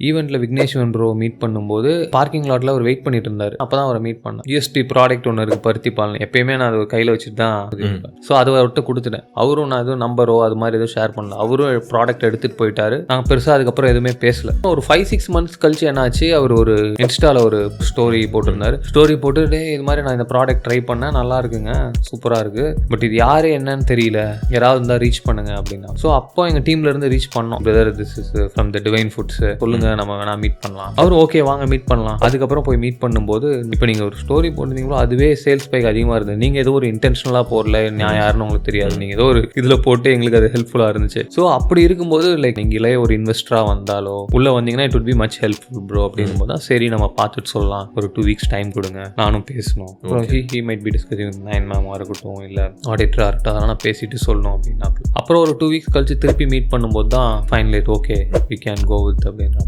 ஈவெண்ட்டில் Vigneswaran bro meet பண்ணும்போது parking லாட்டில் அவர் wait பண்ணிட்டு இருந்தார். அப்போ தான் அவரை மீட் பண்ணேன். யூஎஸ்பி ப்ராடக்ட் ஒன்று இருக்குது பருத்தி பால். எப்பயுமே நான் அது கையில் வச்சுட்டு தான். ஸோ அதை அவர்கிட்ட கொடுத்துட்டேன். அவரும் நான் எதுவும் நம்பரோ அது மாதிரி எதுவும் ஷேர் பண்ணல. அவரும் ப்ராடக்ட் எடுத்துகிட்டு போயிட்டாரு. நாங்கள் பெருசாக அதுக்கப்புறம் எதுவுமே பேசல. ஒரு 5-6 months கழிச்சு என்னாச்சு, அவர் ஒரு இன்ஸ்டாவில் ஒரு ஸ்டோரி போட்டிருந்தாரு. ஸ்டோரி போட்டுட்டு இது மாதிரி நான் இந்த ப்ராடக்ட் ட்ரை பண்ணேன், நல்லா இருக்குங்க, சூப்பராக இருக்குது, பட் இது யாரு என்னன்னு தெரியல, யாராவது இருந்தால் ரீச் பண்ணுங்க அப்படின்னா. ஸோ அப்போ எங்கள் டீம்ல இருந்து ரீச் பண்ணோம். Brother this is from the divine foods, சொல்லுங்க நம்ம வேணா மீட் பண்ணலாம். அவர் ஓகே வாங்க மீட் பண்ணலாம். அதுக்கப்புறம் போய் மீட் பண்ணும்போது இப்போ நீங்கள் ஒரு ஸ்டோரி போட்டிருந்தீங்களோ அதுவே சேல்ஸ் பைக் அதிகமாக இருந்தது. நீங்கள் ஏதோ ஒரு இன்டென்ஷனலாக போடல, நான் யாருன்னு உங்களுக்கு தெரியாது, நீங்கள் ஏதோ ஒரு இதில் போட்டு எங்களுக்கு அது ஹெல்ப்ஃபுல்லாக இருந்துச்சு. ஸோ அப்படி இருக்கும்போது லைக் நீங்களே ஒரு இன்வெஸ்டராக வந்தாலோ உள்ளே வந்தீங்கன்னா it would be much helpful bro அப்படின்னும் போது தான் சரி நம்ம பார்த்துட்டு சொல்லலாம், ஒரு 2 weeks டைம் கொடுங்க, நானும் பேசணும். அப்புறம் ஹி மைட் பி டிஸ்கஸிங் 9 மேமாக இருக்கட்டும், இல்லை ஆடிட்டராக இருக்கட்டும், அதெல்லாம் நான் பேசிட்டு சொல்லணும் அப்படின்னா. அப்புறம் ஒரு 2 weeks கழிச்சு திருப்பி மீட் பண்ணும்போது தான் finalised okay we can go with அப்படின்ற.